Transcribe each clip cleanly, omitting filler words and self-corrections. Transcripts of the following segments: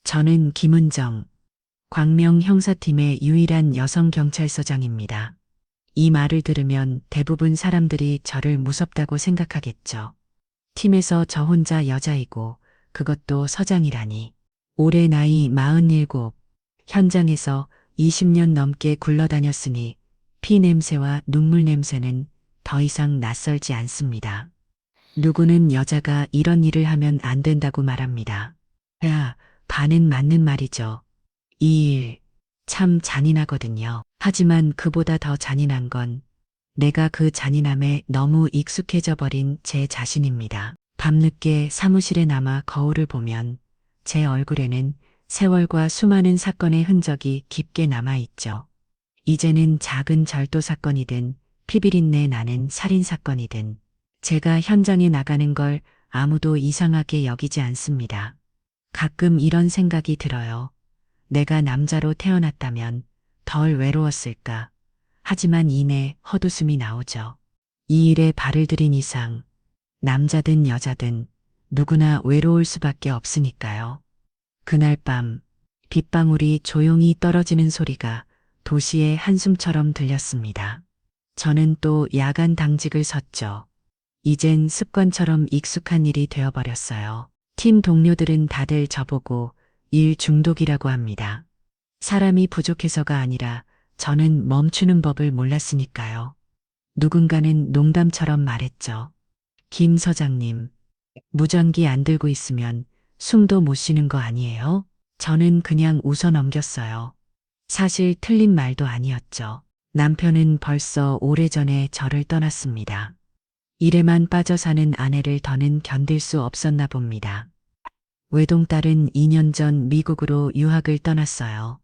저는 김은정, 광명 형사팀의 유일한 여성 경찰서장입니다. 이 말을 들으면 대부분 사람들이 저를 무섭다고 생각하겠죠. 팀에서 저 혼자 여자이고 그것도 서장이라니. 올해 나이 47, 현장에서 20년 넘게 굴러다녔으니 피 냄새와 눈물 냄새는 더 이상 낯설지 않습니다. 누구는 여자가 이런 일을 하면 안 된다고 말합니다. 야, 반은 맞는 말이죠. 이 일, 참 잔인하거든요. 하지만 그보다 더 잔인한 건 내가 그 잔인함에 너무 익숙해져 버린 제 자신입니다. 밤늦게 사무실에 남아 거울을 보면 제 얼굴에는 세월과 수많은 사건의 흔적이 깊게 남아있죠. 이제는 작은 절도 사건이든 피비린내 나는 살인 사건이든 제가 현장에 나가는 걸 아무도 이상하게 여기지 않습니다. 가끔 이런 생각이 들어요. 내가 남자로 태어났다면 덜 외로웠을까. 하지만 이내 헛웃음이 나오죠. 이 일에 발을 들인 이상 남자든 여자든 누구나 외로울 수밖에 없으니까요. 그날 밤 빗방울이 조용히 떨어지는 소리가 도시의 한숨처럼 들렸습니다. 저는 또 야간 당직을 섰죠. 이젠 습관처럼 익숙한 일이 되어버렸어요. 팀 동료들은 다들 저보고 일 중독이라고 합니다. 사람이 부족해서가 아니라 저는 멈추는 법을 몰랐으니까요. 누군가는 농담처럼 말했죠. 김 서장님, 무전기 안 들고 있으면 숨도 못 쉬는 거 아니에요? 저는 그냥 웃어 넘겼어요. 사실 틀린 말도 아니었죠. 남편은 벌써 오래전에 저를 떠났습니다. 일에만 빠져 사는 아내를 더는 견딜 수 없었나 봅니다. 외동딸은 2년 전 미국으로 유학을 떠났어요.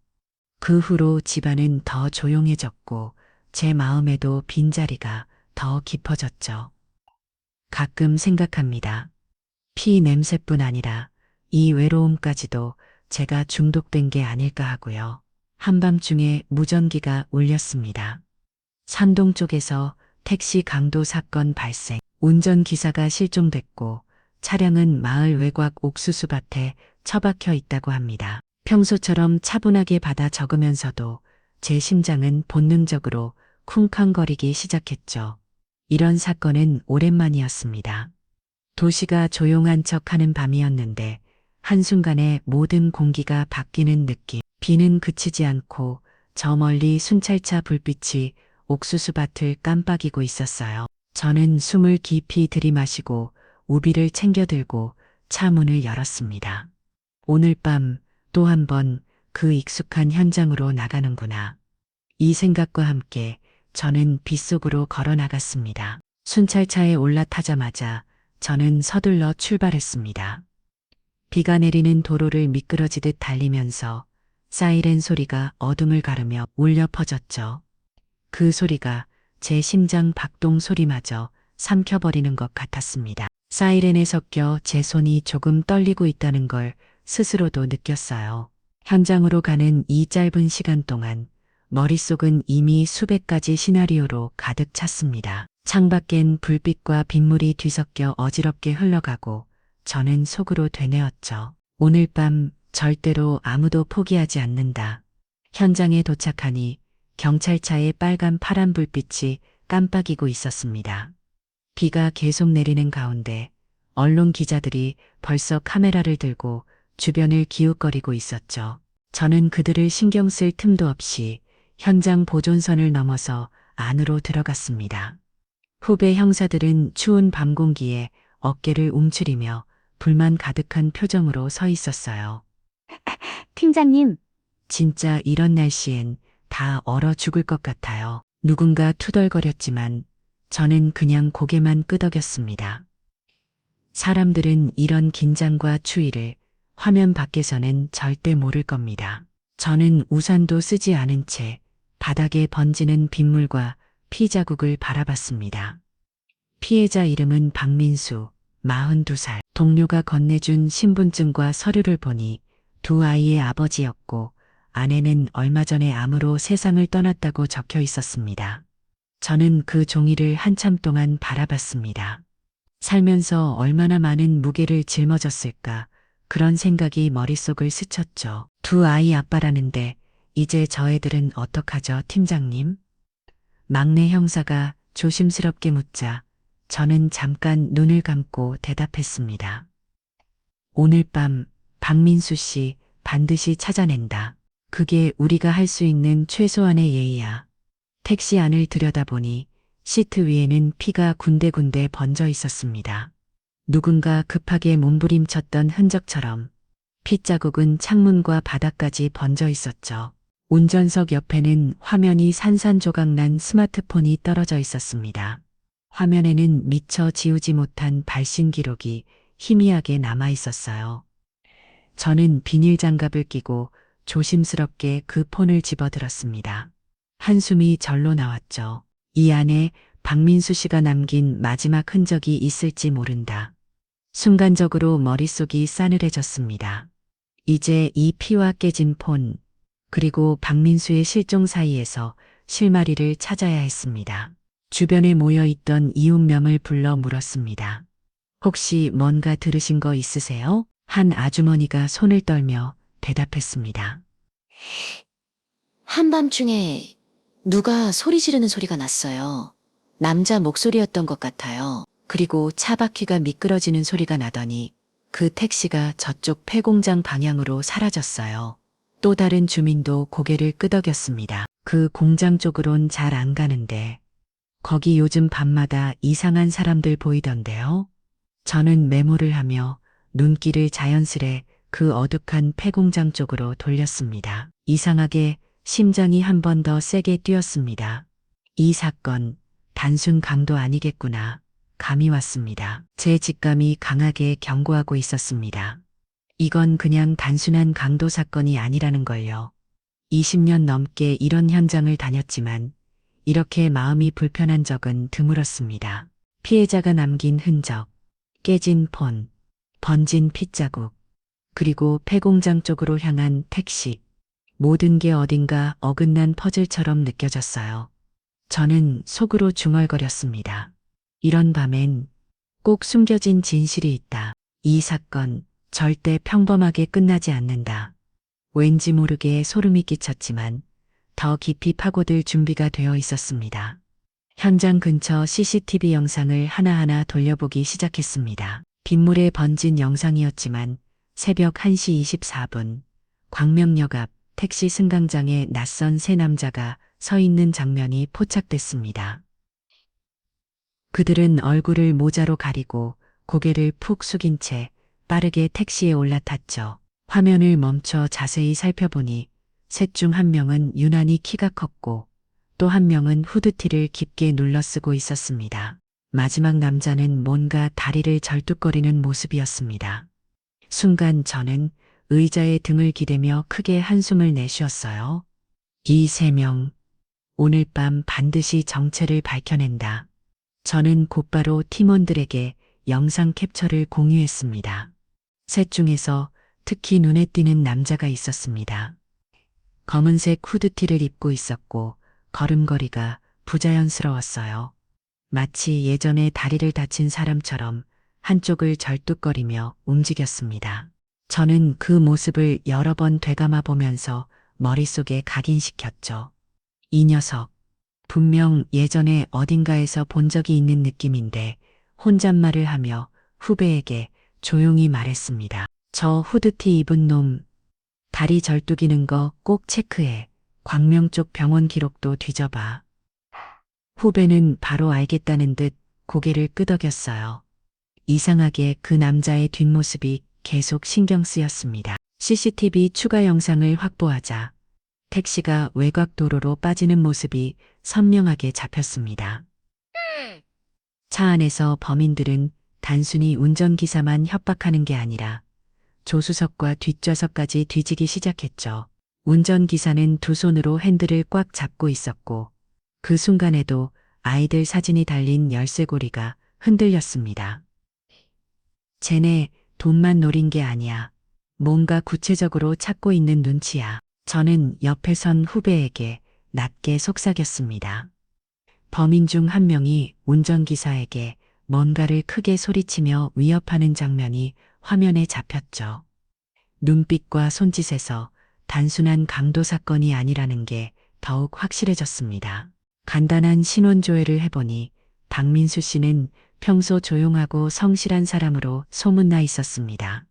그 후로 집안은 더 조용해졌고 제 마음에도 빈자리가 더 깊어졌죠. 가끔 생각합니다. 피 냄새뿐 아니라 이 외로움까지도 제가 중독된 게 아닐까 하고요. 한밤중에 무전기가 울렸습니다. 산동 쪽에서 택시 강도 사건 발생. 운전기사가 실종됐고 차량은 마을 외곽 옥수수밭에 처박혀 있다고 합니다. 평소처럼 차분하게 받아 적으면서도 제 심장은 본능적으로 쿵쾅거리기 시작했죠. 이런 사건은 오랜만이었습니다. 도시가 조용한 척하는 밤이었는데 한순간에 모든 공기가 바뀌는 느낌. 비는 그치지 않고 저 멀리 순찰차 불빛이 옥수수밭을 깜빡이고 있었어요. 저는 숨을 깊이 들이마시고 우비를 챙겨 들고 차 문을 열었습니다. 오늘 밤 또 한 번 그 익숙한 현장으로 나가는구나. 이 생각과 함께 저는 빗속으로 걸어 나갔습니다. 순찰차에 올라타자마자 저는 서둘러 출발했습니다. 비가 내리는 도로를 미끄러지듯 달리면서 사이렌 소리가 어둠을 가르며 울려 퍼졌죠. 그 소리가 제 심장 박동 소리마저 삼켜버리는 것 같았습니다. 사이렌에 섞여 제 손이 조금 떨리고 있다는 걸 스스로도 느꼈어요. 현장으로 가는 이 짧은 시간 동안 머릿속은 이미 수백 가지 시나리오로 가득 찼습니다. 창밖엔 불빛과 빗물이 뒤섞여 어지럽게 흘러가고 저는 속으로 되뇌었죠. 오늘 밤 절대로 아무도 포기하지 않는다. 현장에 도착하니 경찰차의 빨간 파란 불빛이 깜빡이고 있었습니다. 비가 계속 내리는 가운데 언론 기자들이 벌써 카메라를 들고 주변을 기웃거리고 있었죠. 저는 그들을 신경 쓸 틈도 없이 현장 보존선을 넘어서 안으로 들어갔습니다. 후배 형사들은 추운 밤 공기에 어깨를 움츠리며 불만 가득한 표정으로 서 있었어요. 팀장님, 진짜 이런 날씨엔 다 얼어 죽을 것 같아요. 누군가 투덜거렸지만 저는 그냥 고개만 끄덕였습니다. 사람들은 이런 긴장과 추위를 화면 밖에서는 절대 모를 겁니다. 저는 우산도 쓰지 않은 채 바닥에 번지는 빗물과 피 자국을 바라봤습니다. 피해자 이름은 박민수, 42살. 동료가 건네준 신분증과 서류를 보니 두 아이의 아버지였고 아내는 얼마 전에 암으로 세상을 떠났다고 적혀 있었습니다. 저는 그 종이를 한참 동안 바라봤습니다. 살면서 얼마나 많은 무게를 짊어졌을까 그런 생각이 머릿속을 스쳤죠. 두 아이 아빠라는데 이제 저 애들은 어떡하죠, 팀장님? 막내 형사가 조심스럽게 묻자 저는 잠깐 눈을 감고 대답했습니다. 오늘 밤 박민수 씨 반드시 찾아낸다. 그게 우리가 할 수 있는 최소한의 예의야. 택시 안을 들여다보니 시트 위에는 피가 군데군데 번져 있었습니다. 누군가 급하게 몸부림쳤던 흔적처럼 핏자국은 창문과 바닥까지 번져 있었죠. 운전석 옆에는 화면이 산산조각난 스마트폰이 떨어져 있었습니다. 화면에는 미처 지우지 못한 발신 기록이 희미하게 남아 있었어요. 저는 비닐 장갑을 끼고 조심스럽게 그 폰을 집어들었습니다. 한숨이 절로 나왔죠. 이 안에 박민수 씨가 남긴 마지막 흔적이 있을지 모른다. 순간적으로 머릿속이 싸늘해졌습니다. 이제 이 피와 깨진 폰, 그리고 박민수의 실종 사이에서 실마리를 찾아야 했습니다. 주변에 모여있던 이웃명을 불러 물었습니다. 혹시 뭔가 들으신 거 있으세요? 한 아주머니가 손을 떨며 대답했습니다. 한밤중에 누가 소리 지르는 소리가 났어요. 남자 목소리였던 것 같아요. 그리고 차 바퀴가 미끄러지는 소리가 나더니 그 택시가 저쪽 폐공장 방향으로 사라졌어요. 또 다른 주민도 고개를 끄덕였습니다. 그 공장 쪽으론 잘 안 가는데 거기 요즘 밤마다 이상한 사람들 보이던데요. 저는 메모를 하며 눈길을 자연스레 그 어둑한 폐공장 쪽으로 돌렸습니다. 이상하게 심장이 한 번 더 세게 뛰었습니다. 이 사건 단순 강도 아니겠구나. 감이 왔습니다. 제 직감이 강하게 경고하고 있었습니다. 이건 그냥 단순한 강도 사건이 아니라는 걸요. 20년 넘게 이런 현장을 다녔지만 이렇게 마음이 불편한 적은 드물었습니다. 피해자가 남긴 흔적, 깨진 폰, 번진 핏자국, 그리고 폐공장 쪽으로 향한 택시. 모든 게 어딘가 어긋난 퍼즐처럼 느껴졌어요. 저는 속으로 중얼거렸습니다. 이런 밤엔 꼭 숨겨진 진실이 있다. 이 사건 절대 평범하게 끝나지 않는다. 왠지 모르게 소름이 끼쳤지만 더 깊이 파고들 준비가 되어 있었습니다. 현장 근처 CCTV 영상을 하나하나 돌려보기 시작했습니다. 빗물에 번진 영상이었지만 새벽 1시 24분 광명역 앞 택시 승강장에 낯선 세 남자가 서 있는 장면이 포착됐습니다. 그들은 얼굴을 모자로 가리고 고개를 푹 숙인 채 빠르게 택시에 올라탔죠. 화면을 멈춰 자세히 살펴보니 셋 중 한 명은 유난히 키가 컸고 또 한 명은 후드티를 깊게 눌러쓰고 있었습니다. 마지막 남자는 뭔가 다리를 절뚝거리는 모습이었습니다. 순간 저는 의자에 등을 기대며 크게 한숨을 내쉬었어요. 이 세 명, 오늘 밤 반드시 정체를 밝혀낸다. 저는 곧바로 팀원들에게 영상 캡처를 공유했습니다. 셋 중에서 특히 눈에 띄는 남자가 있었습니다. 검은색 후드티를 입고 있었고 걸음걸이가 부자연스러웠어요. 마치 예전에 다리를 다친 사람처럼 한쪽을 절뚝거리며 움직였습니다. 저는 그 모습을 여러 번 되감아 보면서 머릿속에 각인시켰죠. 이 녀석, 분명 예전에 어딘가에서 본 적이 있는 느낌인데 혼잣말을 하며 후배에게 조용히 말했습니다. 저 후드티 입은 놈, 다리 절뚝이는 거 꼭 체크해. 광명 쪽 병원 기록도 뒤져봐. 후배는 바로 알겠다는 듯 고개를 끄덕였어요. 이상하게 그 남자의 뒷모습이 계속 신경 쓰였습니다. CCTV 추가 영상을 확보하자 택시가 외곽 도로로 빠지는 모습이 선명하게 잡혔습니다. 차 안에서 범인들은 단순히 운전기사만 협박하는 게 아니라 조수석과 뒷좌석까지 뒤지기 시작했죠. 운전기사는 두 손으로 핸들을 꽉 잡고 있었고 그 순간에도 아이들 사진이 달린 열쇠고리가 흔들렸습니다. 쟤네 돈만 노린 게 아니야. 뭔가 구체적으로 찾고 있는 눈치야. 저는 옆에 선 후배에게 낮게 속삭였습니다. 범인 중 한 명이 운전기사에게 뭔가를 크게 소리치며 위협하는 장면이 화면에 잡혔죠. 눈빛과 손짓에서 단순한 강도 사건이 아니라는 게 더욱 확실해졌습니다. 간단한 신원조회를 해보니 박민수 씨는 평소 조용하고 성실한 사람으로 소문나 있었습니다.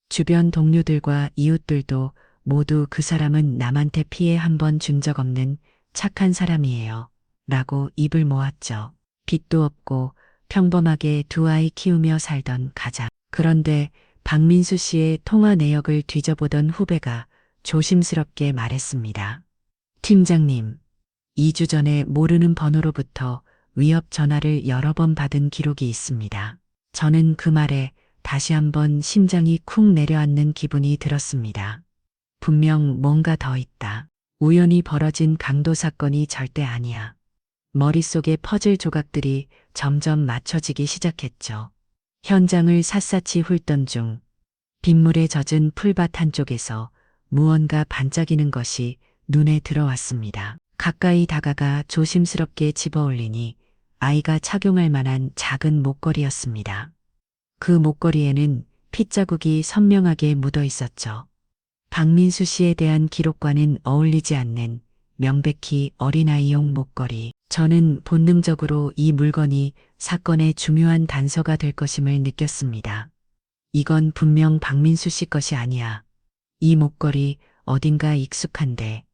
주변 동료들과 이웃들도 모두 그 사람은 남한테 피해 한 번 준 적 없는 착한 사람이에요. 라고 입을 모았죠. 빚도 없고 평범하게 두 아이 키우며 살던 가장. 그런데 박민수 씨의 통화 내역을 뒤져보던 후배가 조심스럽게 말했습니다. 팀장님, 2주 전에 모르는 번호로부터 위협 전화를 여러 번 받은 기록이 있습니다. 저는 그 말에 다시 한번 심장이 쿵 내려앉는 기분이 들었습니다. 분명 뭔가 더 있다. 우연히 벌어진 강도 사건이 절대 아니야. 머릿속의 퍼즐 조각들이 점점 맞춰지기 시작했죠. 현장을 샅샅이 훑던 중 빗물에 젖은 풀밭 한쪽에서 무언가 반짝이는 것이 눈에 들어왔습니다. 가까이 다가가 조심스럽게 집어올리니 아이가 착용할 만한 작은 목걸이였습니다. 그 목걸이에는 핏자국이 선명하게 묻어 있었죠. 박민수 씨에 대한 기록과는 어울리지 않는 명백히 어린아이용 목걸이. 저는 본능적으로 이 물건이 사건의 중요한 단서가 될 것임을 느꼈습니다. 이건 분명 박민수 씨 것이 아니야. 이 목걸이 어딘가 익숙한데.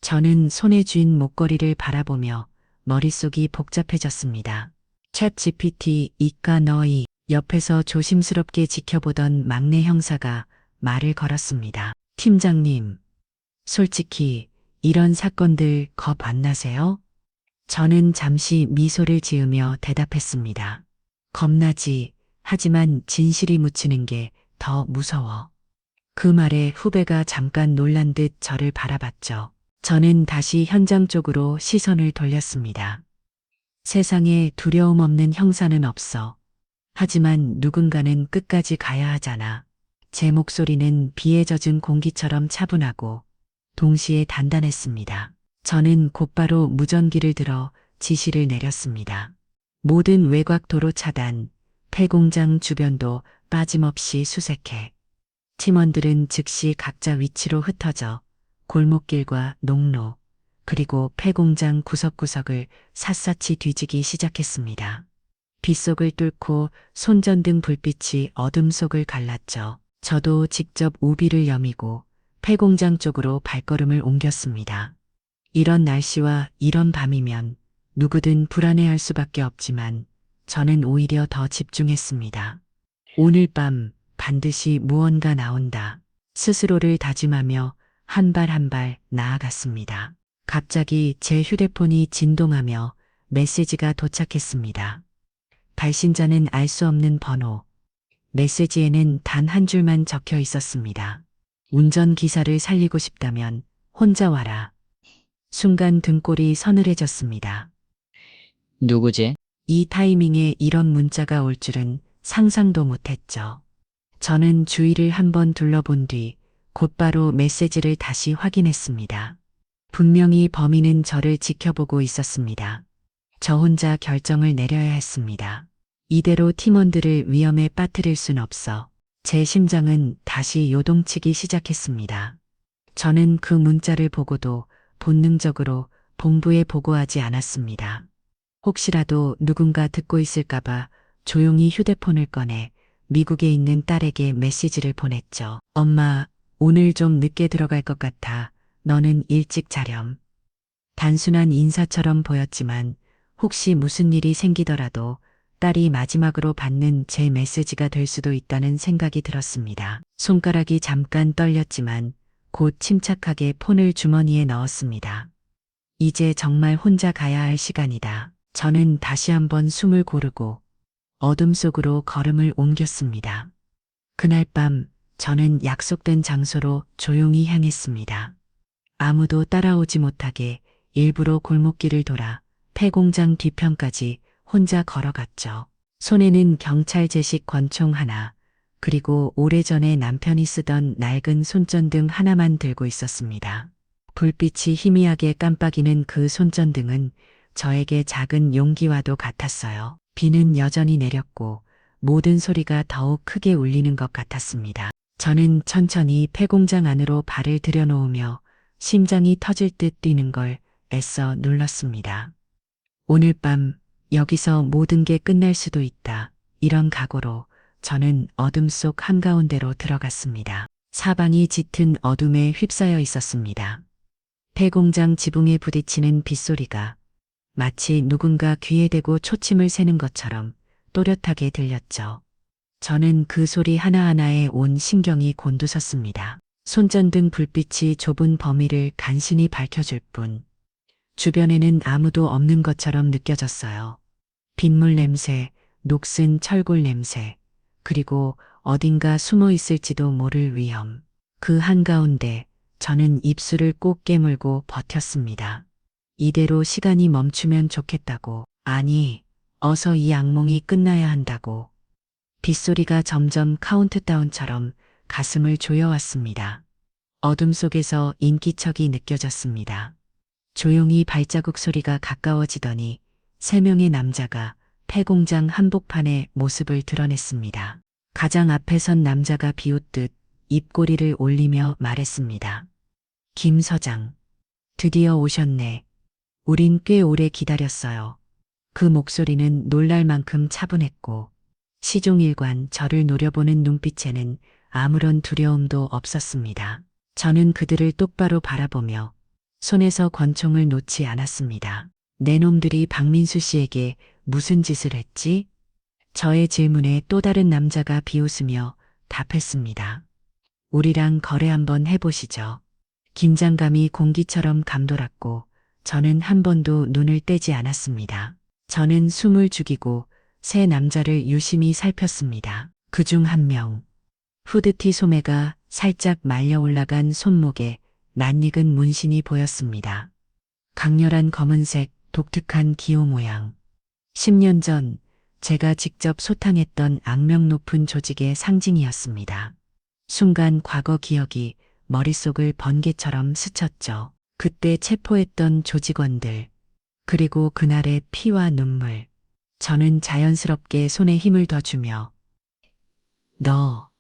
저는 손에 쥔 목걸이를 바라보며 머릿속이 복잡해졌습니다. 챗 GPT 이까 너희 옆에서 조심스럽게 지켜보던 막내 형사가 말을 걸었습니다. 팀장님, 솔직히 이런 사건들 겁 안 나세요? 저는 잠시 미소를 지으며 대답했습니다. 겁나지. 하지만 진실이 묻히는 게 더 무서워. 그 말에 후배가 잠깐 놀란 듯 저를 바라봤죠. 저는 다시 현장 쪽으로 시선을 돌렸습니다. 세상에 두려움 없는 형사는 없어. 하지만 누군가는 끝까지 가야 하잖아. 제 목소리는 비에 젖은 공기처럼 차분하고 동시에 단단했습니다. 저는 곧바로 무전기를 들어 지시를 내렸습니다. 모든 외곽 도로 차단, 폐공장 주변도 빠짐없이 수색해. 팀원들은 즉시 각자 위치로 흩어져 골목길과 농로, 그리고 폐공장 구석구석을 샅샅이 뒤지기 시작했습니다. 빗속을 뚫고 손전등 불빛이 어둠 속을 갈랐죠. 저도 직접 우비를 여미고 폐공장 쪽으로 발걸음을 옮겼습니다. 이런 날씨와 이런 밤이면 누구든 불안해할 수밖에 없지만 저는 오히려 더 집중했습니다. 오늘 밤 반드시 무언가 나온다. 스스로를 다짐하며 한 발 한 발 나아갔습니다. 갑자기 제 휴대폰이 진동하며 메시지가 도착했습니다. 발신자는 알 수 없는 번호. 메시지에는 단 한 줄만 적혀 있었습니다. 운전기사를 살리고 싶다면 혼자 와라. 순간 등골이 서늘해졌습니다. 누구지? 이 타이밍에 이런 문자가 올 줄은 상상도 못했죠. 저는 주위를 한번 둘러본 뒤 곧바로 메시지를 다시 확인했습니다. 분명히 범인은 저를 지켜보고 있었습니다. 저 혼자 결정을 내려야 했습니다. 이대로 팀원들을 위험에 빠뜨릴 순 없어. 제 심장은 다시 요동치기 시작했습니다. 저는 그 문자를 보고도 본능적으로 본부에 보고하지 않았습니다. 혹시라도 누군가 듣고 있을까봐 조용히 휴대폰을 꺼내 미국에 있는 딸에게 메시지를 보냈죠. 엄마, 오늘 좀 늦게 들어갈 것 같아. 너는 일찍 자렴. 단순한 인사처럼 보였지만 혹시 무슨 일이 생기더라도 딸이 마지막으로 받는 제 메시지가 될 수도 있다는 생각이 들었습니다. 손가락이 잠깐 떨렸지만 곧 침착하게 폰을 주머니에 넣었습니다. 이제 정말 혼자 가야 할 시간이다. 저는 다시 한번 숨을 고르고 어둠 속으로 걸음을 옮겼습니다. 그날 밤 저는 약속된 장소로 조용히 향했습니다. 아무도 따라오지 못하게 일부러 골목길을 돌아 폐공장 뒤편까지 혼자 걸어갔죠. 손에는 경찰 제식 권총 하나, 그리고 오래전에 남편이 쓰던 낡은 손전등 하나만 들고 있었습니다. 불빛이 희미하게 깜빡이는 그 손전등은 저에게 작은 용기와도 같았어요. 비는 여전히 내렸고 모든 소리가 더욱 크게 울리는 것 같았습니다. 저는 천천히 폐공장 안으로 발을 들여놓으며 심장이 터질 듯 뛰는 걸 애써 눌렀습니다. 오늘 밤 여기서 모든 게 끝날 수도 있다. 이런 각오로 저는 어둠 속 한가운데로 들어갔습니다. 사방이 짙은 어둠에 휩싸여 있었습니다. 폐공장 지붕에 부딪히는 빗소리가 마치 누군가 귀에 대고 초침을 새는 것처럼 또렷하게 들렸죠. 저는 그 소리 하나하나에 온 신경이 곤두섰습니다. 손전등 불빛이 좁은 범위를 간신히 밝혀줄 뿐 주변에는 아무도 없는 것처럼 느껴졌어요. 빗물 냄새, 녹슨 철골 냄새, 그리고 어딘가 숨어 있을지도 모를 위험. 그 한가운데 저는 입술을 꼭 깨물고 버텼습니다. 이대로 시간이 멈추면 좋겠다고. 아니, 어서 이 악몽이 끝나야 한다고. 빗소리가 점점 카운트다운처럼 가슴을 조여왔습니다. 어둠 속에서 인기척이 느껴졌습니다. 조용히 발자국 소리가 가까워지더니 3명의 남자가 폐공장 한복판에 모습을 드러냈습니다. 가장 앞에 선 남자가 비웃듯 입꼬리를 올리며 말했습니다. 김 서장, 드디어 오셨네. 우린 꽤 오래 기다렸어요. 그 목소리는 놀랄 만큼 차분했고 시종일관 저를 노려보는 눈빛에는 아무런 두려움도 없었습니다. 저는 그들을 똑바로 바라보며 손에서 권총을 놓지 않았습니다. 내 놈들이 박민수 씨에게 무슨 짓을 했지? 저의 질문에 또 다른 남자가 비웃으며 답했습니다. 우리랑 거래 한번 해보시죠. 긴장감이 공기처럼 감돌았고 저는 한 번도 눈을 떼지 않았습니다. 저는 숨을 죽이고 세 남자를 유심히 살폈습니다. 그중 한 명, 후드티 소매가 살짝 말려 올라간 손목에 낯익은 문신이 보였습니다. 강렬한 검은색 독특한 기호 모양. 10년 전 제가 직접 소탕했던 악명 높은 조직의 상징이었습니다. 순간 과거 기억이 머릿속을 번개처럼 스쳤죠. 그때 체포했던 조직원들, 그리고 그날의 피와 눈물. 저는 자연스럽게 손에 힘을 더 주며 너,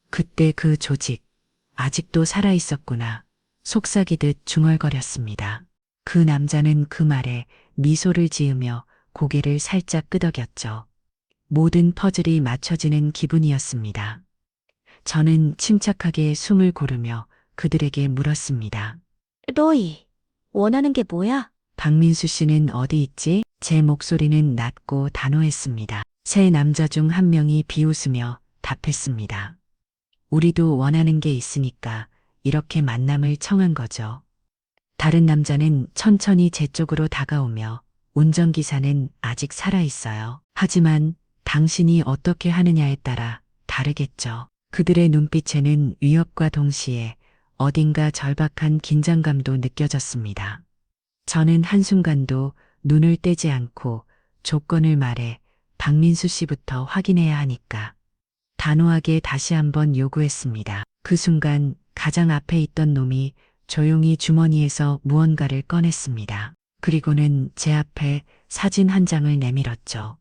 그때 그 조직, 아직도 살아있었구나. 속삭이듯 중얼거렸습니다. 그 남자는 그 말에 미소를 지으며 고개를 살짝 끄덕였죠. 모든 퍼즐이 맞춰지는 기분이었습니다. 저는 침착하게 숨을 고르며 그들에게 물었습니다. 로이, 원하는 게 뭐야? 박민수 씨는 어디 있지? 제 목소리는 낮고 단호했습니다. 세 남자 중 한 명이 비웃으며 답했습니다. 우리도 원하는 게 있으니까 이렇게 만남을 청한 거죠. 다른 남자는 천천히 제 쪽으로 다가오며 운전기사는 아직 살아있어요. 하지만 당신이 어떻게 하느냐에 따라 다르겠죠. 그들의 눈빛에는 위협과 동시에 어딘가 절박한 긴장감도 느껴졌습니다. 저는 한순간도 눈을 떼지 않고 조건을 말해 박민수 씨부터 확인해야 하니까 단호하게 다시 한번 요구했습니다. 그 순간 가장 앞에 있던 놈이 조용히 주머니에서 무언가를 꺼냈습니다. 그리고는 제 앞에 사진 한 장을 내밀었죠.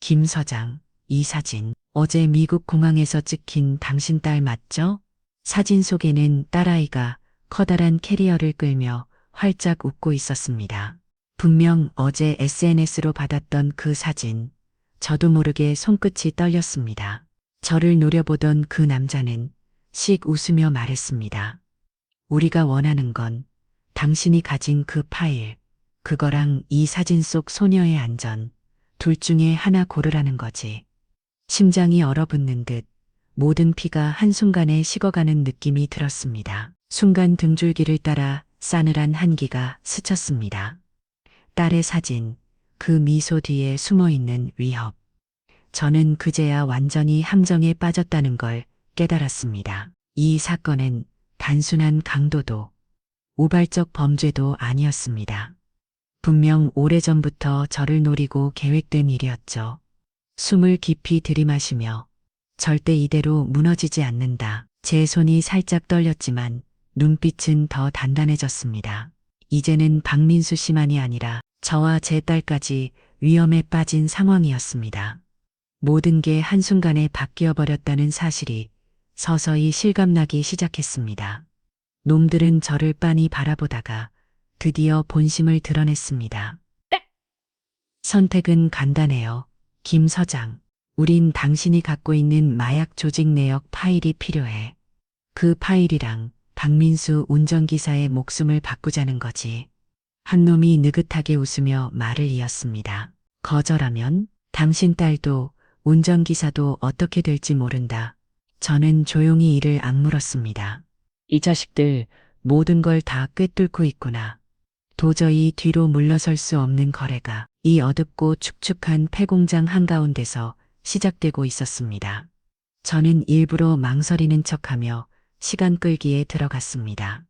김 서장, 이 사진 어제 미국 공항에서 찍힌 당신 딸 맞죠? 사진 속에는 딸아이가 커다란 캐리어를 끌며 활짝 웃고 있었습니다. 분명 어제 SNS로 받았던 그 사진. 저도 모르게 손끝이 떨렸습니다. 저를 노려보던 그 남자는 씩 웃으며 말했습니다. 우리가 원하는 건 당신이 가진 그 파일, 그거랑 이 사진 속 소녀의 안전, 둘 중에 하나 고르라는 거지. 심장이 얼어붙는 듯 모든 피가 한순간에 식어가는 느낌이 들었습니다. 순간 등줄기를 따라 싸늘한 한기가 스쳤습니다. 딸의 사진, 그 미소 뒤에 숨어있는 위협. 저는 그제야 완전히 함정에 빠졌다는 걸 깨달았습니다. 이 사건은 단순한 강도도, 우발적 범죄도 아니었습니다. 분명 오래전부터 저를 노리고 계획된 일이었죠. 숨을 깊이 들이마시며 절대 이대로 무너지지 않는다. 제 손이 살짝 떨렸지만 눈빛은 더 단단해졌습니다. 이제는 박민수 씨만이 아니라 저와 제 딸까지 위험에 빠진 상황이었습니다. 모든 게 한순간에 바뀌어 버렸다는 사실이 서서히 실감나기 시작했습니다. 놈들은 저를 빤히 바라보다가 드디어 본심을 드러냈습니다. 선택은 간단해요. 김 서장. 우린 당신이 갖고 있는 마약 조직 내역 파일이 필요해. 그 파일이랑 박민수 운전기사의 목숨을 바꾸자는 거지. 한 놈이 느긋하게 웃으며 말을 이었습니다. 거절하면 당신 딸도 운전기사도 어떻게 될지 모른다. 저는 조용히 이를 악물었습니다. 이 자식들 모든 걸 다 꿰뚫고 있구나. 도저히 뒤로 물러설 수 없는 거래가 이 어둡고 축축한 폐공장 한가운데서 시작되고 있었습니다. 저는 일부러 망설이는 척하며 시간 끌기에 들어갔습니다.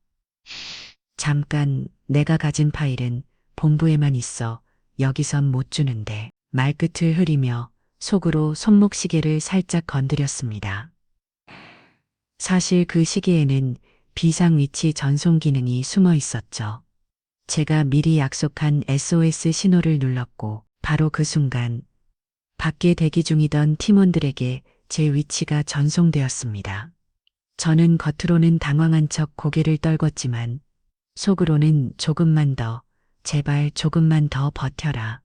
잠깐, 내가 가진 파일은 본부에만 있어. 여기선 못 주는데. 말끝을 흐리며 속으로 손목시계를 살짝 건드렸습니다. 사실 그 시계에는 비상위치 전송 기능이 숨어 있었죠. 제가 미리 약속한 SOS 신호를 눌렀고 바로 그 순간 밖에 대기 중이던 팀원들에게 제 위치가 전송되었습니다. 저는 겉으로는 당황한 척 고개를 떨궜지만 속으로는 조금만 더, 제발 조금만 더 버텨라.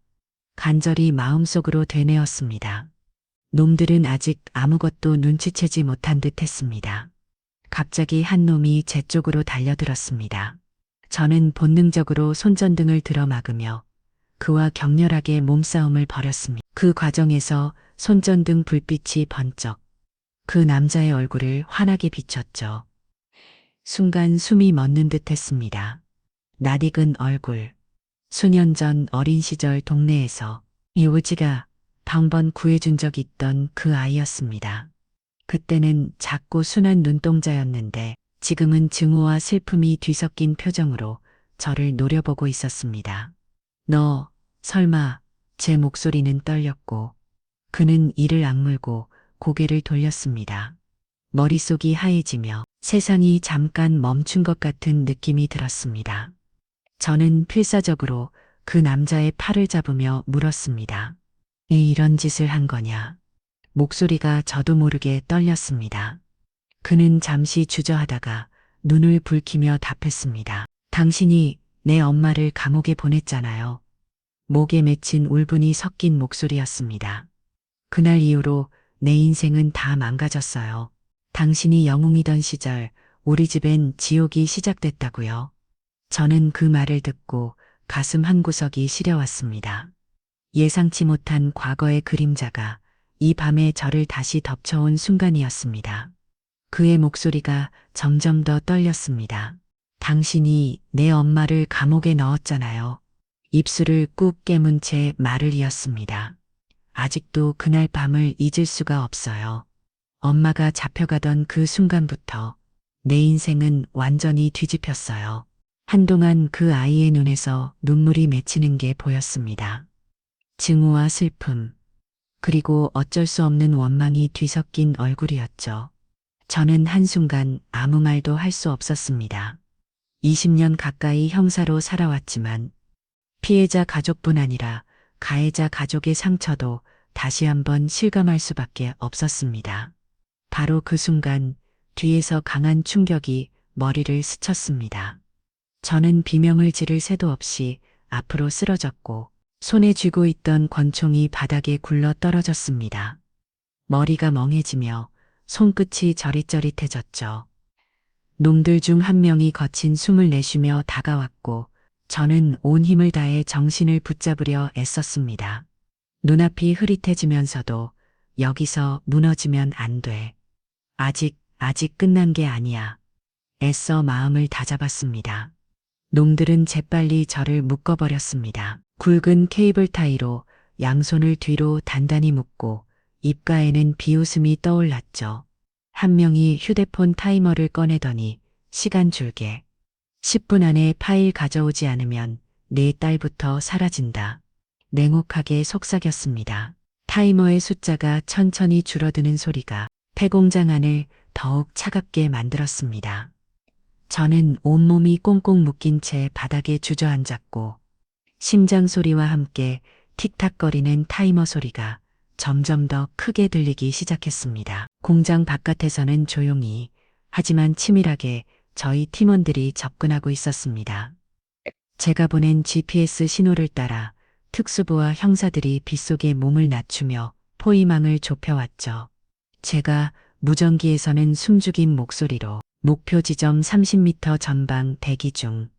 간절히 마음속으로 되뇌었습니다. 놈들은 아직 아무것도 눈치채지 못한 듯 했습니다. 갑자기 한 놈이 제 쪽으로 달려들었습니다. 저는 본능적으로 손전등을 들어 막으며 그와 격렬하게 몸싸움을 벌였습니다. 그 과정에서 손전등 불빛이 번쩍 그 남자의 얼굴을 환하게 비췄죠. 순간 숨이 멎는 듯 했습니다. 낯익은 얼굴. 수년 전 어린 시절 동네에서 이오지가 방번 구해준 적 있던 그 아이였습니다. 그때는 작고 순한 눈동자였는데 지금은 증오와 슬픔이 뒤섞인 표정으로 저를 노려보고 있었습니다. 너, 설마, 제 목소리는 떨렸고 그는 이를 악물고 고개를 돌렸습니다. 머릿속이 하얘지며 세상이 잠깐 멈춘 것 같은 느낌이 들었습니다. 저는 필사적으로 그 남자의 팔을 잡으며 물었습니다. 왜 이런 짓을 한 거냐? 목소리가 저도 모르게 떨렸습니다. 그는 잠시 주저하다가 눈을 붉히며 답했습니다. 당신이 내 엄마를 감옥에 보냈잖아요. 목에 맺힌 울분이 섞인 목소리였습니다. 그날 이후로 내 인생은 다 망가졌어요. 당신이 영웅이던 시절 우리 집엔 지옥이 시작됐다고요. 저는 그 말을 듣고 가슴 한구석이 시려왔습니다. 예상치 못한 과거의 그림자가 이 밤에 저를 다시 덮쳐온 순간이었습니다. 그의 목소리가 점점 더 떨렸습니다. 당신이 내 엄마를 감옥에 넣었잖아요. 입술을 꾹 깨문 채 말을 이었습니다. 아직도 그날 밤을 잊을 수가 없어요. 엄마가 잡혀가던 그 순간부터 내 인생은 완전히 뒤집혔어요. 한동안 그 아이의 눈에서 눈물이 맺히는 게 보였습니다. 증오와 슬픔, 그리고 어쩔 수 없는 원망이 뒤섞인 얼굴이었죠. 저는 한순간 아무 말도 할 수 없었습니다. 20년 가까이 형사로 살아왔지만 피해자 가족뿐 아니라 가해자 가족의 상처도 다시 한번 실감할 수밖에 없었습니다. 바로 그 순간 뒤에서 강한 충격이 머리를 스쳤습니다. 저는 비명을 지를 새도 없이 앞으로 쓰러졌고 손에 쥐고 있던 권총이 바닥에 굴러 떨어졌습니다. 머리가 멍해지며 손끝이 저릿저릿해졌죠. 놈들 중 한 명이 거친 숨을 내쉬며 다가왔고 저는 온 힘을 다해 정신을 붙잡으려 애썼습니다. 눈앞이 흐릿해지면서도 여기서 무너지면 안 돼. 아직 끝난 게 아니야. 애써 마음을 다잡았습니다. 놈들은 재빨리 저를 묶어버렸습니다. 굵은 케이블 타이로 양손을 뒤로 단단히 묶고 입가에는 비웃음이 떠올랐죠. 한 명이 휴대폰 타이머를 꺼내더니 시간 줄게. 10분 안에 파일 가져오지 않으면 내 딸부터 사라진다. 냉혹하게 속삭였습니다. 타이머의 숫자가 천천히 줄어드는 소리가 폐공장 안을 더욱 차갑게 만들었습니다. 저는 온몸이 꽁꽁 묶인 채 바닥에 주저앉았고 심장 소리와 함께 틱탁거리는 타이머 소리가 점점 더 크게 들리기 시작했습니다. 공장 바깥에서는 조용히 하지만 치밀하게 저희 팀원들이 접근하고 있었습니다. 제가 보낸 GPS 신호를 따라 특수부와 형사들이 빗속에 몸을 낮추며 포위망을 좁혀왔죠. 제가 무전기에서는 숨죽인 목소리로 목표 지점 30m 전방 대기 중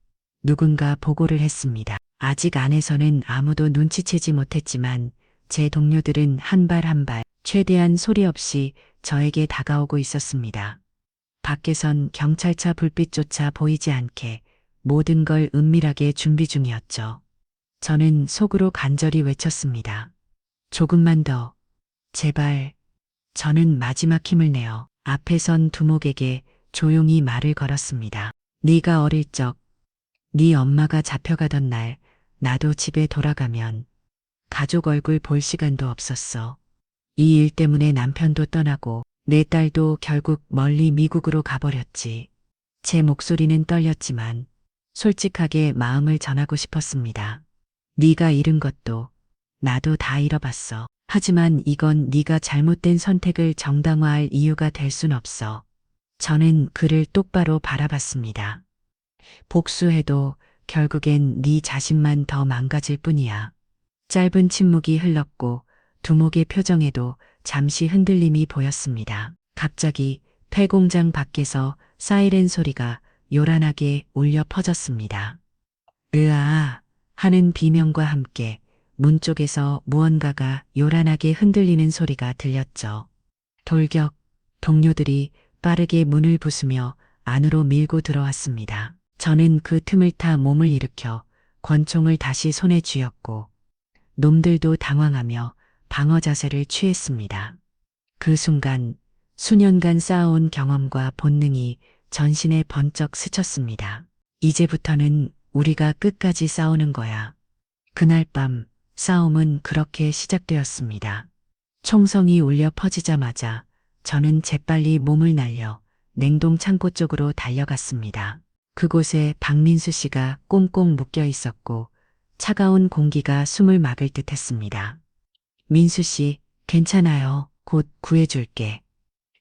누군가 보고를 했습니다. 아직 안에서는 아무도 눈치채지 못했지만 제 동료들은 한 발 한 발 최대한 소리 없이 저에게 다가오고 있었습니다. 밖에선 경찰차 불빛조차 보이지 않게 모든 걸 은밀하게 준비 중이었죠. 저는 속으로 간절히 외쳤습니다. 조금만 더. 제발. 저는 마지막 힘을 내어 앞에 선 두목에게 조용히 말을 걸었습니다. 네가 어릴 적, 네 엄마가 잡혀가던 날 나도 집에 돌아가면 가족 얼굴 볼 시간도 없었어. 이 일 때문에 남편도 떠나고 내 딸도 결국 멀리 미국으로 가버렸지. 제 목소리는 떨렸지만 솔직하게 마음을 전하고 싶었습니다. 네가 잃은 것도 나도 다 잃어봤어. 하지만 이건 네가 잘못된 선택을 정당화할 이유가 될 순 없어. 저는 그를 똑바로 바라봤습니다. 복수해도 결국엔 네 자신만 더 망가질 뿐이야. 짧은 침묵이 흘렀고 두목의 표정에도 잠시 흔들림이 보였습니다. 갑자기 폐공장 밖에서 사이렌 소리가 요란하게 울려 퍼졌습니다. 으아 하는 비명과 함께 문 쪽에서 무언가가 요란하게 흔들리는 소리가 들렸죠. 돌격, 동료들이 빠르게 문을 부수며 안으로 밀고 들어왔습니다. 저는 그 틈을 타 몸을 일으켜 권총을 다시 손에 쥐었고 놈들도 당황하며 방어 자세를 취했습니다. 그 순간 수년간 쌓아온 경험과 본능이 전신에 번쩍 스쳤습니다. 이제부터는 우리가 끝까지 싸우는 거야. 그날 밤 싸움은 그렇게 시작되었습니다. 총성이 울려 퍼지자마자 저는 재빨리 몸을 날려 냉동 창고 쪽으로 달려갔습니다. 그곳에 박민수 씨가 꽁꽁 묶여 있었고 차가운 공기가 숨을 막을 듯 했습니다. 민수 씨, 괜찮아요. 곧 구해줄게.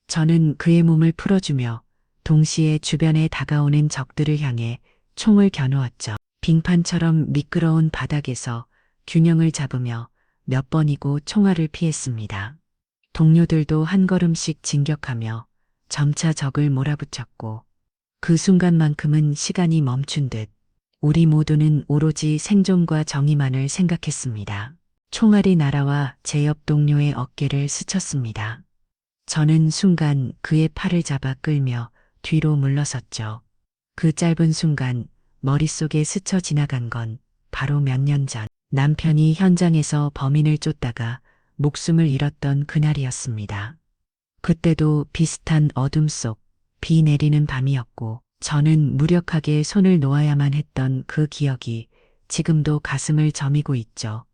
저는 그의 몸을 풀어주며 동시에 주변에 다가오는 적들을 향해 총을 겨누었죠. 빙판처럼 미끄러운 바닥에서 균형을 잡으며 몇 번이고 총알을 피했습니다. 동료들도 한 걸음씩 진격하며 점차 적을 몰아붙였고 그 순간만큼은 시간이 멈춘 듯 우리 모두는 오로지 생존과 정의만을 생각했습니다. 총알이 날아와 제 옆 동료의 어깨를 스쳤습니다. 저는 순간 그의 팔을 잡아 끌며 뒤로 물러섰죠. 그 짧은 순간 머릿속에 스쳐 지나간 건 바로 몇 년 전 남편이 현장에서 범인을 쫓다가 목숨을 잃었던 그날이었습니다. 그때도 비슷한 어둠 속 비 내리는 밤이었고 저는 무력하게 손을 놓아야만 했던 그 기억이 지금도 가슴을 저미고 있죠.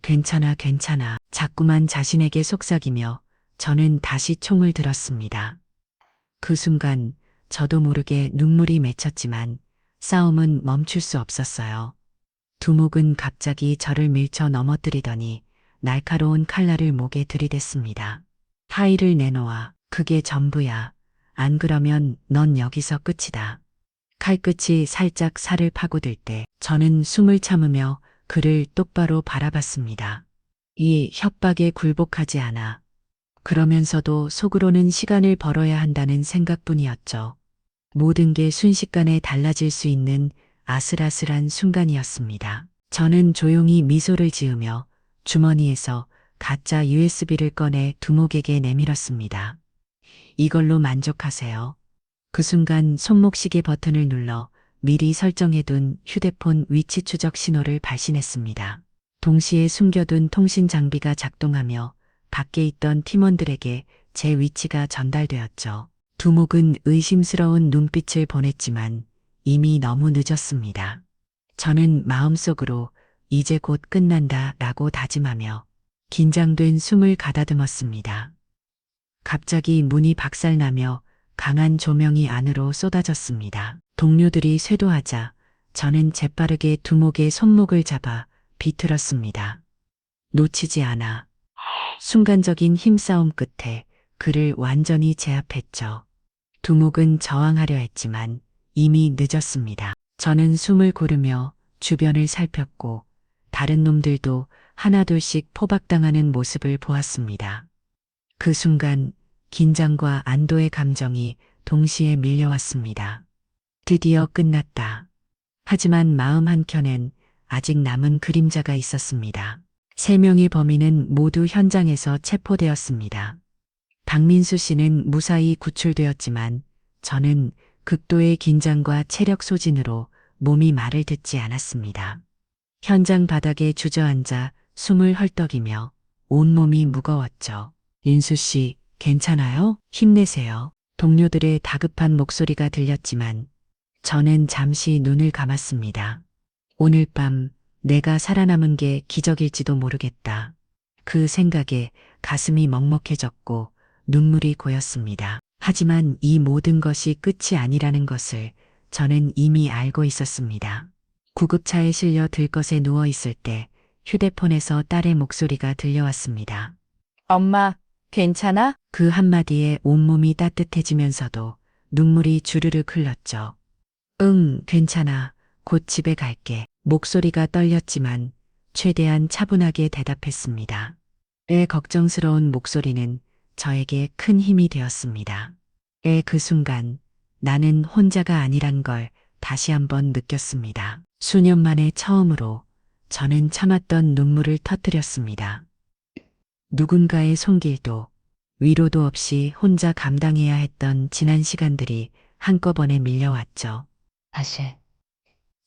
괜찮아, 괜찮아. 자꾸만 자신에게 속삭이며 저는 다시 총을 들었습니다. 그 순간 저도 모르게 눈물이 맺혔지만 싸움은 멈출 수 없었어요. 두목은 갑자기 저를 밀쳐 넘어뜨리더니 날카로운 칼날을 목에 들이댔습니다. 파일을 내놓아. 그게 전부야. 안 그러면 넌 여기서 끝이다. 칼끝이 살짝 살을 파고들 때 저는 숨을 참으며 그를 똑바로 바라봤습니다. 이 협박에 굴복하지 않아. 그러면서도 속으로는 시간을 벌어야 한다는 생각뿐이었죠. 모든 게 순식간에 달라질 수 있는 아슬아슬한 순간이었습니다. 저는 조용히 미소를 지으며 주머니에서 가짜 USB를 꺼내 두목에게 내밀었습니다. 이걸로 만족하세요. 그 순간 손목시계 버튼을 눌러 미리 설정해둔 휴대폰 위치 추적 신호를 발신했습니다. 동시에 숨겨둔 통신 장비가 작동하며 밖에 있던 팀원들에게 제 위치가 전달되었죠. 두목은 의심스러운 눈빛을 보냈지만 이미 너무 늦었습니다. 저는 마음속으로 이제 곧 끝난다 라고 다짐하며 긴장된 숨을 가다듬었습니다. 갑자기 문이 박살나며 강한 조명이 안으로 쏟아졌습니다. 동료들이 쇄도하자 저는 재빠르게 두목의 손목을 잡아 비틀었습니다. 놓치지 않아. 순간적인 힘싸움 끝에 그를 완전히 제압했죠. 두목은 저항하려 했지만 이미 늦었습니다. 저는 숨을 고르며 주변을 살폈고 다른 놈들도 하나둘씩 포박당하는 모습을 보았습니다. 그 순간 긴장과 안도의 감정이 동시에 밀려왔습니다. 드디어 끝났다. 하지만 마음 한켠엔 아직 남은 그림자가 있었습니다. 3명의 범인은 모두 현장에서 체포되었습니다. 박민수 씨는 무사히 구출되었지만 저는 극도의 긴장과 체력 소진으로 몸이 말을 듣지 않았습니다. 현장 바닥에 주저앉아 숨을 헐떡이며 온몸이 무거웠죠. 인수 씨, 괜찮아요? 힘내세요. 동료들의 다급한 목소리가 들렸지만 저는 잠시 눈을 감았습니다. 오늘 밤 내가 살아남은 게 기적일지도 모르겠다. 그 생각에 가슴이 먹먹해졌고 눈물이 고였습니다. 하지만 이 모든 것이 끝이 아니라는 것을 저는 이미 알고 있었습니다. 구급차에 실려 들것에 누워 있을 때 휴대폰에서 딸의 목소리가 들려왔습니다. 엄마, 괜찮아? 그 한마디에 온몸이 따뜻해지면서도 눈물이 주르륵 흘렀죠. 응, 괜찮아. 곧 집에 갈게. 목소리가 떨렸지만 최대한 차분하게 대답했습니다. 애 걱정스러운 목소리는 저에게 큰 힘이 되었습니다. 그 순간 나는 혼자가 아니란 걸 다시 한번 느꼈습니다. 수년 만에 처음으로 저는 참았던 눈물을 터뜨렸습니다. 누군가의 손길도 위로도 없이 혼자 감당해야 했던 지난 시간들이 한꺼번에 밀려왔죠. 다시.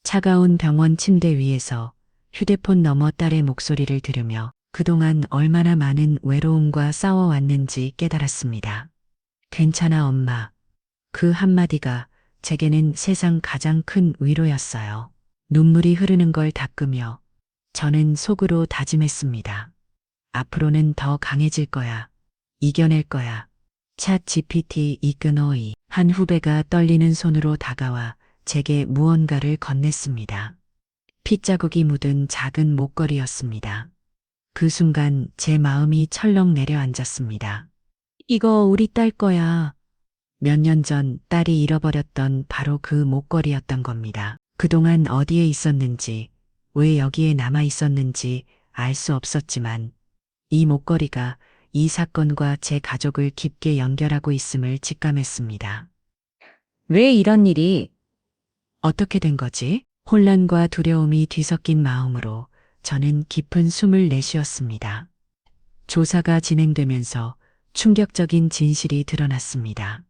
차가운 병원 침대 위에서 휴대폰 너머 딸의 목소리를 들으며 그동안 얼마나 많은 외로움과 싸워왔는지 깨달았습니다. 괜찮아, 엄마. 그 한마디가 제게는 세상 가장 큰 위로였어요. 눈물이 흐르는 걸 닦으며 저는 속으로 다짐했습니다. 앞으로는 더 강해질 거야. 이겨낼 거야. 챗 GPT 이끈어이 한 후배가 떨리는 손으로 다가와 제게 무언가를 건넸습니다. 핏자국이 묻은 작은 목걸이였습니다. 그 순간 제 마음이 철렁 내려앉았습니다. 이거 우리 딸 거야. 몇 년 전 딸이 잃어버렸던 바로 그 목걸이였던 겁니다. 그동안 어디에 있었는지, 왜 여기에 남아 있었는지 알 수 없었지만 이 목걸이가 이 사건과 제 가족을 깊게 연결하고 있음을 직감했습니다. 왜 이런 일이? 어떻게 된 거지? 혼란과 두려움이 뒤섞인 마음으로 저는 깊은 숨을 내쉬었습니다. 조사가 진행되면서 충격적인 진실이 드러났습니다.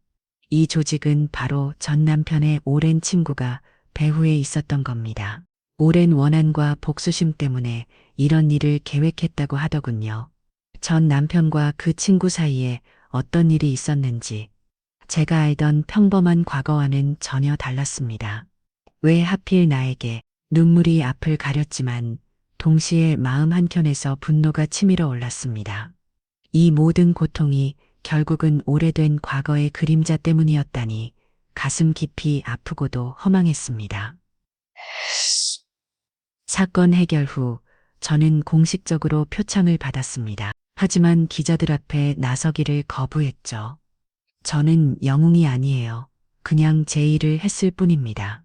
이 조직은 바로 전 남편의 오랜 친구가 배후에 있었던 겁니다. 오랜 원한과 복수심 때문에 이런 일을 계획했다고 하더군요. 전 남편과 그 친구 사이에 어떤 일이 있었는지 제가 알던 평범한 과거와는 전혀 달랐습니다. 왜 하필 나에게? 눈물이 앞을 가렸지만 동시에 마음 한켠에서 분노가 치밀어 올랐습니다. 이 모든 고통이 결국은 오래된 과거의 그림자 때문이었다니 가슴 깊이 아프고도 허망했습니다. 사건 해결 후 저는 공식적으로 표창을 받았습니다. 하지만 기자들 앞에 나서기를 거부했죠. 저는 영웅이 아니에요. 그냥 제 일을 했을 뿐입니다.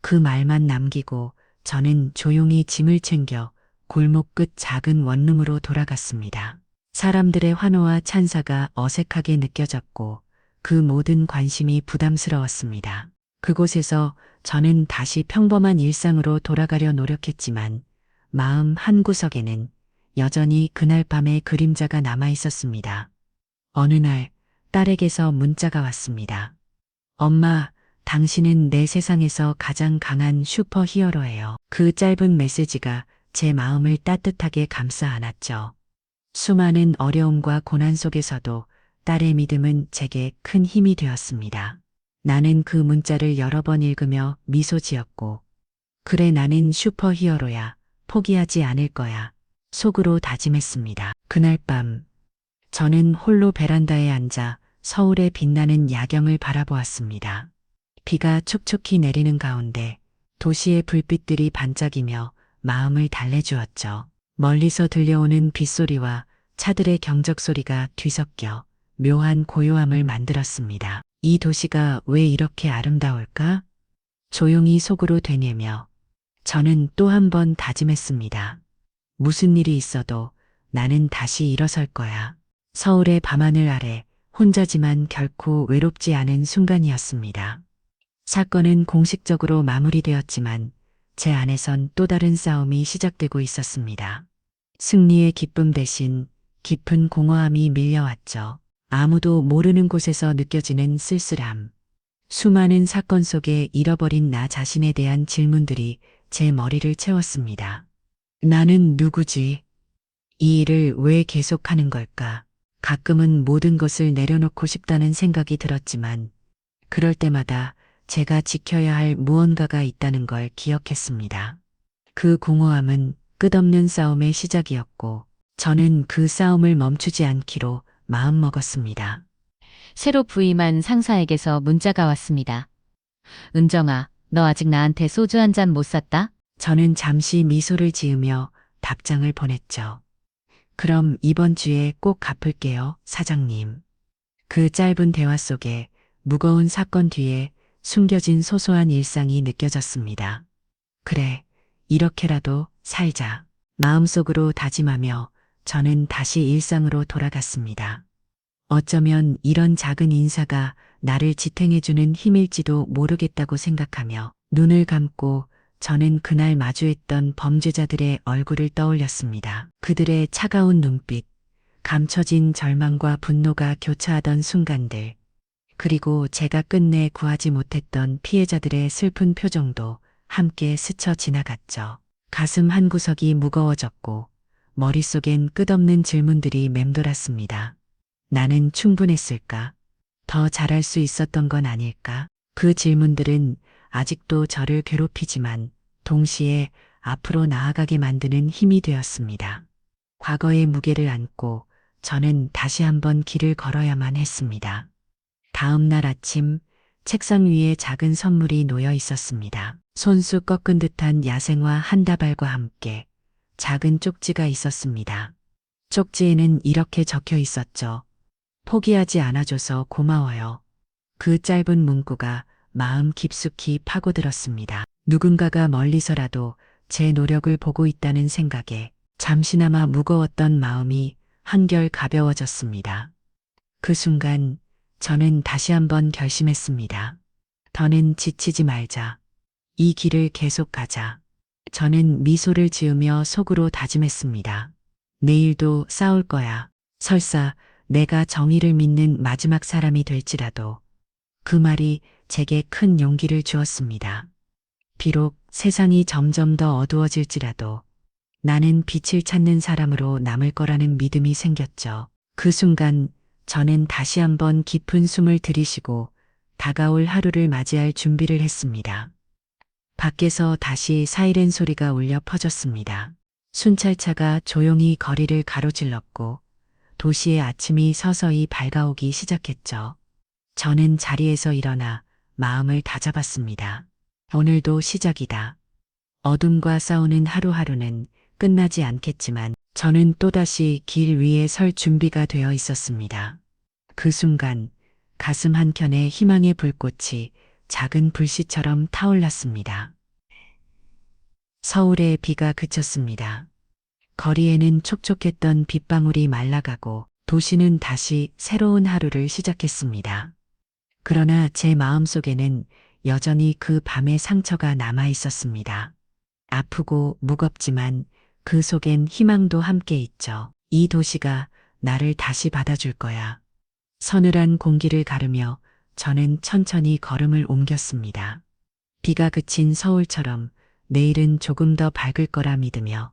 그 말만 남기고 저는 조용히 짐을 챙겨 골목 끝 작은 원룸으로 돌아갔습니다. 사람들의 환호와 찬사가 어색하게 느껴졌고 그 모든 관심이 부담스러웠습니다. 그곳에서 저는 다시 평범한 일상으로 돌아가려 노력했지만 마음 한구석에는 여전히 그날 밤의 그림자가 남아 있었습니다. 어느 날 딸에게서 문자가 왔습니다. 엄마, 당신은 내 세상에서 가장 강한 슈퍼히어로예요. 그 짧은 메시지가 제 마음을 따뜻하게 감싸 안았죠. 수많은 어려움과 고난 속에서도 딸의 믿음은 제게 큰 힘이 되었습니다. 나는 그 문자를 여러 번 읽으며 미소 지었고, 그래 나는 슈퍼히어로야. 포기하지 않을 거야. 속으로 다짐했습니다. 그날 밤, 저는 홀로 베란다에 앉아 서울의 빛나는 야경을 바라보았습니다. 비가 촉촉히 내리는 가운데 도시의 불빛들이 반짝이며 마음을 달래주었죠. 멀리서 들려오는 빗소리와 차들의 경적 소리가 뒤섞여 묘한 고요함을 만들었습니다. 이 도시가 왜 이렇게 아름다울까? 조용히 속으로 되뇌며 저는 또 한 번 다짐했습니다. 무슨 일이 있어도 나는 다시 일어설 거야. 서울의 밤하늘 아래 혼자지만 결코 외롭지 않은 순간이었습니다. 사건은 공식적으로 마무리되었지만 제 안에선 또 다른 싸움이 시작되고 있었습니다. 승리의 기쁨 대신 깊은 공허함이 밀려왔죠. 아무도 모르는 곳에서 느껴지는 쓸쓸함. 수많은 사건 속에 잃어버린 나 자신에 대한 질문들이 제 머리를 채웠습니다. 나는 누구지? 이 일을 왜 계속하는 걸까? 가끔은 모든 것을 내려놓고 싶다는 생각이 들었지만 그럴 때마다 제가 지켜야 할 무언가가 있다는 걸 기억했습니다. 그 공허함은 끝없는 싸움의 시작이었고 저는 그 싸움을 멈추지 않기로 마음먹었습니다. 새로 부임한 상사에게서 문자가 왔습니다. 은정아, 너 아직 나한테 소주 한 잔 못 샀다? 저는 잠시 미소를 지으며 답장을 보냈죠. 그럼 이번 주에 꼭 갚을게요, 사장님. 그 짧은 대화 속에 무거운 사건 뒤에 숨겨진 소소한 일상이 느껴졌습니다. 그래, 이렇게라도 살자. 마음속으로 다짐하며 저는 다시 일상으로 돌아갔습니다. 어쩌면 이런 작은 인사가 나를 지탱해주는 힘일지도 모르겠다고 생각하며 눈을 감고 저는 그날 마주했던 범죄자들의 얼굴을 떠올렸습니다. 그들의 차가운 눈빛, 감춰진 절망과 분노가 교차하던 순간들, 그리고 제가 끝내 구하지 못했던 피해자들의 슬픈 표정도 함께 스쳐 지나갔죠. 가슴 한구석이 무거워졌고 머릿속엔 끝없는 질문들이 맴돌았습니다. 나는 충분했을까? 더 잘할 수 있었던 건 아닐까? 그 질문들은 아직도 저를 괴롭히지만 동시에 앞으로 나아가게 만드는 힘이 되었습니다. 과거의 무게를 안고 저는 다시 한번 길을 걸어야만 했습니다. 다음 날 아침 책상 위에 작은 선물이 놓여 있었습니다. 손수 꺾은 듯한 야생화 한 다발과 함께 작은 쪽지가 있었습니다. 쪽지에는 이렇게 적혀 있었죠. 포기하지 않아줘서 고마워요. 그 짧은 문구가 마음 깊숙이 파고들었습니다. 누군가가 멀리서라도 제 노력을 보고 있다는 생각에 잠시나마 무거웠던 마음이 한결 가벼워졌습니다. 그 순간 저는 다시 한번 결심했습니다. 더는 지치지 말자. 이 길을 계속 가자. 저는 미소를 지으며 속으로 다짐했습니다. 내일도 싸울 거야. 설사 내가 정의를 믿는 마지막 사람이 될지라도. 그 말이 제게 큰 용기를 주었습니다. 비록 세상이 점점 더 어두워질지라도 나는 빛을 찾는 사람으로 남을 거라는 믿음이 생겼죠. 그 순간 저는 다시 한번 깊은 숨을 들이쉬고 다가올 하루를 맞이할 준비를 했습니다. 밖에서 다시 사이렌 소리가 울려 퍼졌습니다. 순찰차가 조용히 거리를 가로질렀고 도시의 아침이 서서히 밝아오기 시작했죠. 저는 자리에서 일어나 마음을 다잡았습니다. 오늘도 시작이다. 어둠과 싸우는 하루하루는 끝나지 않겠지만 저는 또다시 길 위에 설 준비가 되어 있었습니다. 그 순간 가슴 한켠에 희망의 불꽃이 작은 불씨처럼 타올랐습니다. 서울의 비가 그쳤습니다. 거리에는 촉촉했던 빗방울이 말라가고 도시는 다시 새로운 하루를 시작했습니다. 그러나 제 마음속에는 여전히 그 밤의 상처가 남아 있었습니다. 아프고 무겁지만 그 속엔 희망도 함께 있죠. 이 도시가 나를 다시 받아줄 거야. 서늘한 공기를 가르며 저는 천천히 걸음을 옮겼습니다. 비가 그친 서울처럼 내일은 조금 더 밝을 거라 믿으며